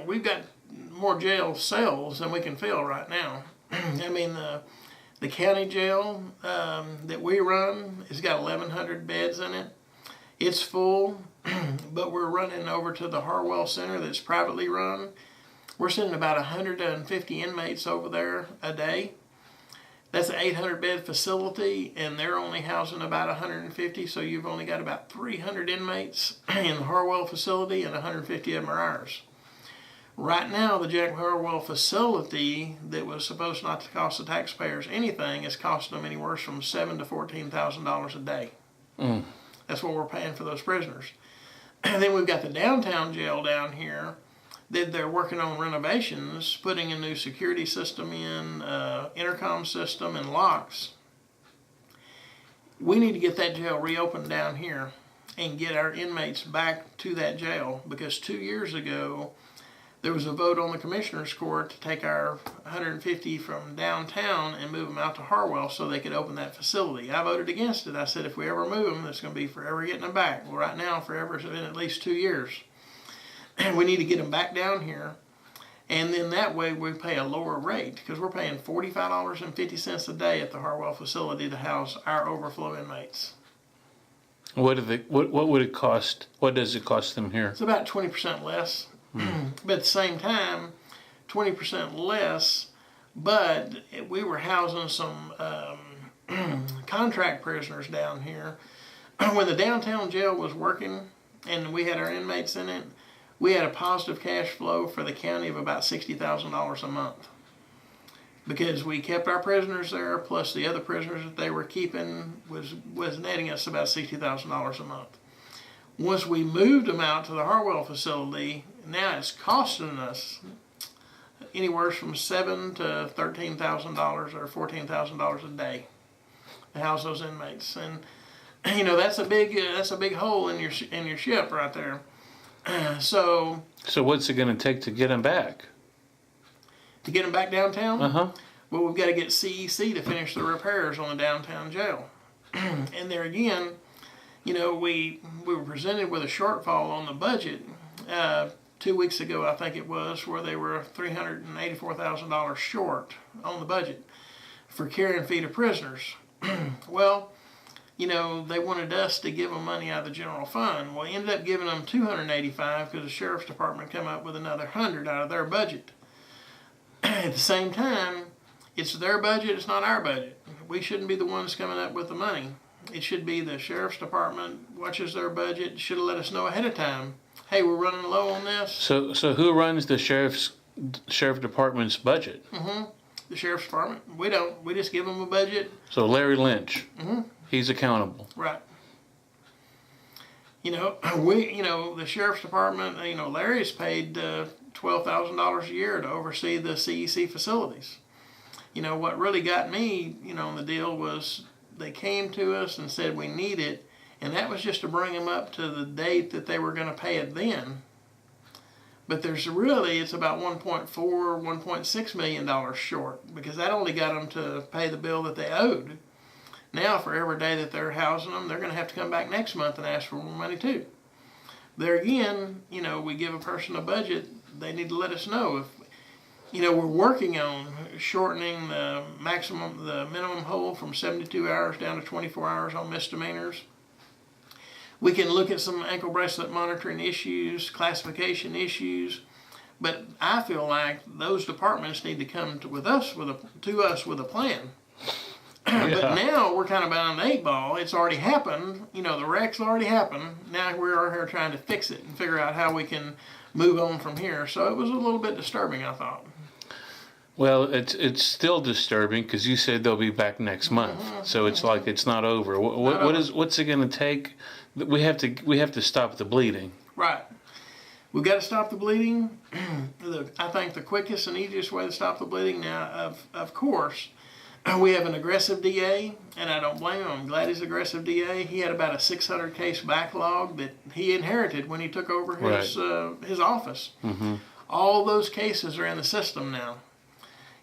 we've got more jail cells than we can fill right now. I mean, the county jail that we run has got 1,100 beds in it. It's full, but we're running over to the Harwell Center that's privately run. We're sending about 150 inmates over there a day. That's an 800-bed facility, and they're only housing about 150, so you've only got about 300 inmates in the Harwell facility, and 150 of them are ours. Right now, the Jack Harwell facility that was supposed not to cost the taxpayers anything is costing them anywhere from $7,000 to $14,000 a day. That's what we're paying for those prisoners. And then we've got the downtown jail down here that they're working on renovations, putting a new security system in, intercom system, and locks. We need to get that jail reopened down here and get our inmates back to that jail, because 2 years ago, there was a vote on the Commissioner's Court to take our 150 from downtown and move them out to Harwell so they could open that facility. I voted against it. I said if we ever move them, it's going to be forever getting them back. Well, right now, forever has been at least 2 years. And we need to get them back down here. And then that way we pay a lower rate, because we're paying $45.50 a day at the Harwell facility to house our overflow inmates. What would it cost? What does it cost them here? It's about 20% less. But at the same time, 20% less, but we were housing some contract prisoners down here. When the downtown jail was working and we had our inmates in it, we had a positive cash flow for the county of about $60,000 a month, because we kept our prisoners there, plus the other prisoners that they were keeping was netting us about $60,000 a month. Once we moved them out to the Harwell facility, now it's costing us anywhere from $7,000 to $13,000 or $14,000 a day to house those inmates, and that's a big hole in your ship right there. So what's it going to take to get them back? To get them back downtown? Well, we've got to get CEC to finish the repairs on the downtown jail, and there again, we were presented with a shortfall on the budget 2 weeks ago, I think it was, where they were $384,000 short on the budget for care and feed of prisoners. Well, they wanted us to give them money out of the general fund. Well, we ended up giving them $285 because the sheriff's department came up with another $100 out of their budget. At the same time, it's their budget, it's not our budget. We shouldn't be the ones coming up with the money. It should be the sheriff's department watches their budget, should have let us know ahead of time. Hey, we're running low on this. So who runs the sheriff department's budget? The sheriff's department. We don't. We just give them a budget. So Larry Lynch. He's accountable. Right. The sheriff's department, Larry's paid $12,000 a year to oversee the CEC facilities. What really got me, on the deal was they came to us and said we need it, and that was just to bring them up to the date that they were going to pay it then. But it's about $1.6 million short, because that only got them to pay the bill that they owed. Now, for every day that they're housing them, they're going to have to come back next month and ask for more money too. There again, we give a person a budget, they need to let us know. If we're working on shortening the minimum hold from 72 hours down to 24 hours on misdemeanors. We can look at some ankle bracelet monitoring issues, classification issues, but I feel like those departments need to come to us with a plan. Yeah. But now we're kind of behind the 8 ball. It's already happened. The wreck's already happened. Now we're here trying to fix it and figure out how we can move on from here. So it was a little bit disturbing, I thought. Well, it's still disturbing, because you said they'll be back next month. So it's like it's not over. What's it going to take? We have to stop the bleeding. Right. We've got to stop the bleeding. I think the quickest and easiest way to stop the bleeding now, of course, we have an aggressive DA, and I don't blame him. I'm glad he's aggressive DA. He had about a 600 case backlog that he inherited when he took over his office. All those cases are in the system now.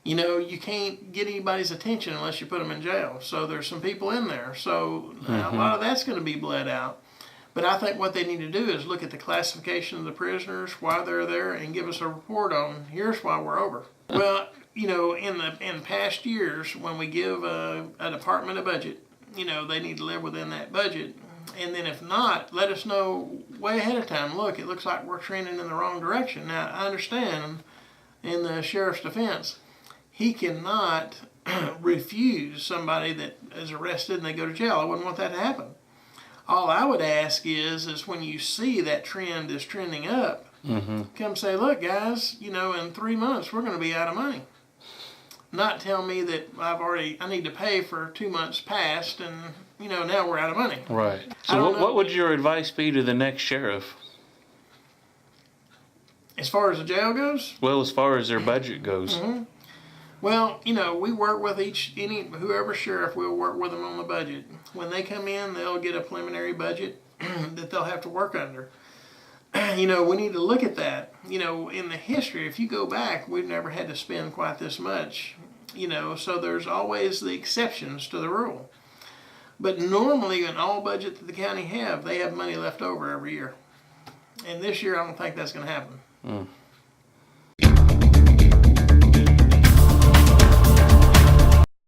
You can't get anybody's attention unless you put them in jail. So there's some people in there. So a lot of that's going to be bled out. But I think what they need to do is look at the classification of the prisoners, why they're there, and give us a report on here's why we're over. Well, you know, in past years, when we give a department a budget, you know, they need to live within that budget. And then if not, let us know way ahead of time. Look, it looks like we're trending in the wrong direction. Now, I understand in the sheriff's defense, he cannot refuse somebody that is arrested and they go to jail. I wouldn't want that to happen. All I would ask is when you see that trend is trending up, come say, look, guys, you know, in 3 months, we're going to be out of money. Not tell me that I need to pay for 2 months past and, you know, now we're out of money. Right. So what would your advice be to the next sheriff? As far as the jail goes? Well, as far as their budget goes. Well, you know, we work with whoever sheriff, we'll work with them on the budget. When they come in, they'll get a preliminary budget that they'll have to work under. You know, we need to look at that. You know, in the history, if you go back, we've never had to spend quite this much. You know, so there's always the exceptions to the rule. But normally, in all budget that the county have, they have money left over every year. And this year, I don't think that's going to happen.